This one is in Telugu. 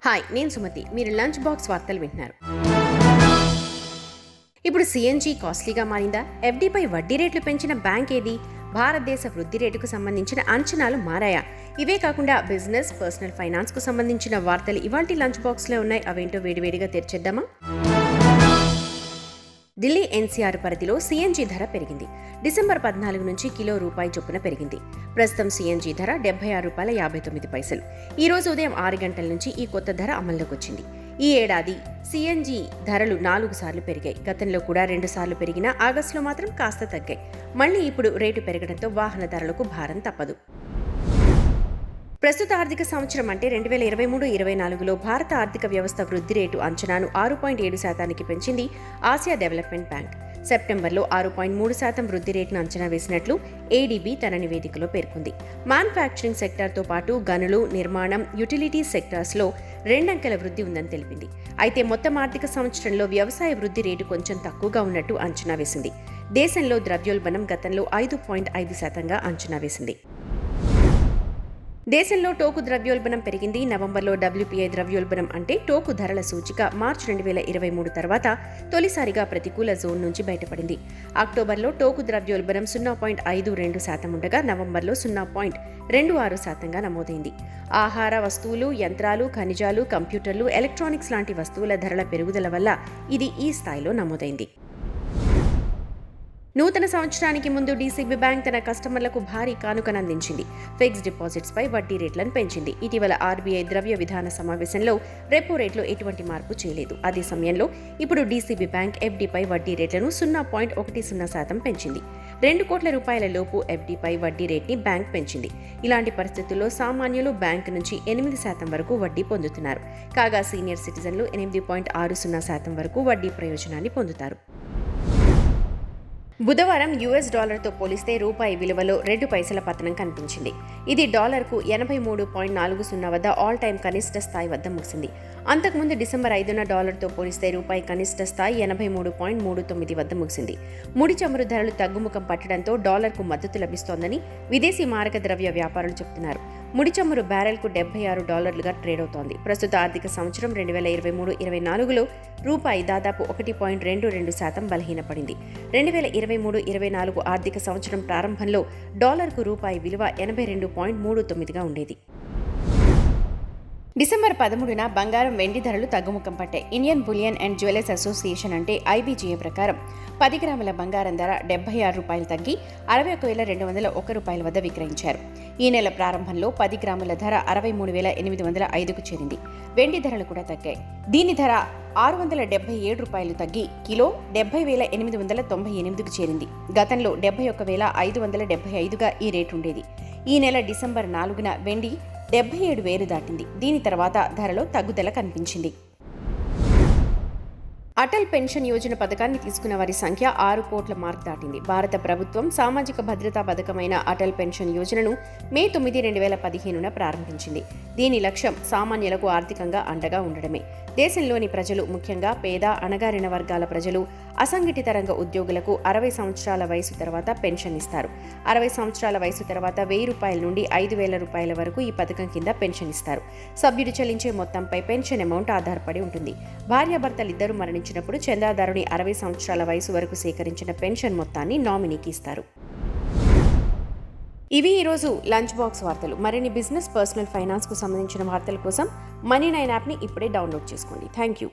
హాయ్, నేను సుమతి. మీరు లంచ్ బాక్స్ వార్తలు వింటున్నారు. ఇప్పుడు సిఎన్జి కాస్ట్లీగా మారిందా? ఎఫ్డీపై వడ్డీ రేట్లు పెంచిన బ్యాంక్ ఏది? భారతదేశ వృద్ధి రేటుకు సంబంధించిన అంచనాలు మారాయా? ఇవే కాకుండా బిజినెస్, పర్సనల్ ఫైనాన్స్కు సంబంధించిన వార్తలు ఇవాల్టి లంచ్ బాక్స్లో ఉన్నాయి. అవేంటో వేడివేడిగా తెరిచేద్దామా? ఢిల్లీ ఎన్సీఆర్ పరిధిలో సిఎన్జి ధర పెరిగింది. డిసెంబర్ 14 నుంచి కిలో రూపాయి చొప్పున పెరిగింది. ప్రస్తుతం సిఎన్జి ధర ₹76.59. ఈ రోజు ఉదయం 6 గంటల నుంచి ఈ కొత్త ధర అమల్లోకి వచ్చింది. ఈ ఏడాది సిఎన్జి ధరలు 4 సార్లు పెరిగాయి. గతంలో కూడా 2 సార్లు పెరిగినా ఆగస్టులో మాత్రం కాస్త తగ్గాయి. మళ్లీ ఇప్పుడు రేటు పెరగడంతో వాహనదారులకు భారం తప్పదు. ప్రస్తుత ఆర్థిక సంవత్సరం అంటే 2023-24లో భారత ఆర్థిక వ్యవస్థ వృద్ధి రేటు అంచనాను 6.7% పెంచింది ఆసియా డెవలప్మెంట్ బ్యాంక్. సెప్టెంబర్లో 6.3% వృద్ధి రేటును అంచనా వేసినట్లు ఏడీబీ తన నివేదికలో పేర్కొంది. మ్యానుఫ్యాక్చరింగ్ సెక్టార్తో పాటు గనులు, నిర్మాణం, యుటిలిటీస్ సెక్టార్స్లో 2 అంకెల వృద్ధి ఉందని తెలిపింది. అయితే మొత్తం ఆర్థిక సంవత్సరంలో వ్యవసాయ వృద్ధి రేటు కొంచెం తక్కువగా ఉన్నట్టు అంచనా వేసింది. దేశంలో ద్రవ్యోల్బణం గతంలో 5.5%గా అంచనా వేసింది. దేశంలో టోకు ద్రవ్యోల్బణం పెరిగింది. నవంబర్లో WPI ద్రవ్యోల్బణం అంటే టోకు ధరల సూచిక మార్చి 2023 తర్వాత తొలిసారిగా ప్రతికూల జోన్ నుంచి బయటపడింది. అక్టోబర్లో టోకు ద్రవ్యోల్బణం 0.52% ఉండగా నవంబర్లో 0.26%గా నమోదైంది. ఆహార వస్తువులు, యంత్రాలు, ఖనిజాలు, కంప్యూటర్లు, ఎలక్ట్రానిక్స్ లాంటి వస్తువుల ధరల పెరుగుదల వల్ల ఇది ఈ స్థాయిలో నమోదైంది. నూతన సంవత్సరానికి ముందు డీసీబీ బ్యాంక్ తన కస్టమర్లకు భారీ కానుకనందించింది. ఫిక్స్డ్ డిపాజిట్స్ పై వడ్డీ రేట్లను పెంచింది. ఇటీవల ఆర్బీఐ ద్రవ్య విధాన సమావేశంలో రెపో రేట్లో ఎటువంటి మార్పు చేయలేదు. అదే సమయంలో ఇప్పుడు డీసీబీ బ్యాంక్ ఎఫ్డీపై వడ్డీ రేట్లను 0.10% పెంచింది. ₹2 కోట్ల లోపు ఎఫ్డీపై వడ్డీ రేట్ని బ్యాంక్ పెంచింది. ఇలాంటి పరిస్థితుల్లో సామాన్యులు బ్యాంకు నుంచి 8% వరకు వడ్డీ పొందుతున్నారు. కాగా సీనియర్ సిటిజన్లు 8.60% వరకు వడ్డీ ప్రయోజనాన్ని పొందుతారు. బుధవారం యుఎస్ డాలర్తో పోలిస్తే రూపాయి విలువలో 2 పైసల పతనం కనిపించింది. ఇది డాలర్కు 83.40 వద్ద ఆల్ టైమ్ కనిష్ట స్థాయి వద్ద ముగిసింది. అంతకుముందు డిసెంబర్ 5న డాలర్తో పోలిస్తే రూపాయి కనిష్ట స్థాయి 83.39 వద్ద ముగిసింది. ముడి చమురు ధరలు తగ్గుముఖం పట్టడంతో డాలర్కు మద్దతు లభిస్తోందని విదేశీ మారక ద్రవ్య వ్యాపారులు చెబుతున్నారు. ముడి చమురు బ్యారెల్కు $76గా ట్రేడ్ అవుతోంది. ప్రస్తుత ఆర్థిక సంవత్సరం 2023-24లో రూపాయి దాదాపు 1.22% బలహీనపడింది. 2023-24 ఆర్థిక సంవత్సరం ప్రారంభంలో డాలర్కు రూపాయి విలువ 82.39గా ఉండేది. డిసెంబర్ 13న బంగారం, వెండి ధరలు తగ్గుముఖం పట్టాయి. Indian bullion and jewellers association అంటే IBGA ప్రకారం 10 గ్రాముల బంగారం ధర ₹76 తగ్గి ₹61,201 వద్ద విక్రయించారు. ఈ నెల ప్రారంభంలో 10 గ్రాముల ధర ₹63,805కు చేరింది. వెండి ధరలు కూడా తగ్గాయి. దీని ధర ₹677 తగ్గి కిలో $70,898కు చేరింది. గతంలో $71,575గా ఈ రేటు ఉండేది. ఈ నెల డిసెంబర్ 4న వెండి 77,000 దాటింది. దీని తర్వాత ధరలో తగ్గుదల కనిపించింది. అటల్ పెన్షన్ యోజన పథకాన్ని తీసుకున్న వారి సంఖ్య 6 కోట్ల మార్క్ దాటింది. భారత ప్రభుత్వం సామాజిక భద్రతా పథకమైన అటల్ పెన్షన్ యోజనను మే 9, 2015న ప్రారంభించింది. దీని లక్ష్యం సామాన్యులకు ఆర్థికంగా అండగా ఉండడమే. దేశంలోని ప్రజలు, ముఖ్యంగా పేద, అణగారిన వర్గాల ప్రజలు, అసంఘటిత రంగ ఉద్యోగులకు 60 సంవత్సరాల వయసు తర్వాత పెన్షన్ ఇస్తారు. 60 సంవత్సరాల వయసు తర్వాత ₹1,000 నుండి ₹5,000 వరకు ఈ పథకం కింద పెన్షన్ ఇస్తారు. సభ్యుడు చెల్లించే మొత్తంపై పెన్షన్ అమౌంట్ ఆధారపడి ఉంటుంది. భార్యాభర్తలిద్దరూ మరణించినప్పుడు చందాదారుని 60 సంవత్సరాల వయసు వరకు సేకరించిన పెన్షన్ మొత్తాన్ని నామినీకి ఇస్తారు. ఇవి ఈరోజు లంచ్ బాక్స్ వార్తలు. మరిన్ని బిజినెస్, పర్సనల్ ఫైనాన్స్కు సంబంధించిన వార్తల కోసం Money9 యాప్ని ఇప్పుడే డౌన్లోడ్ చేసుకోండి. Thank you.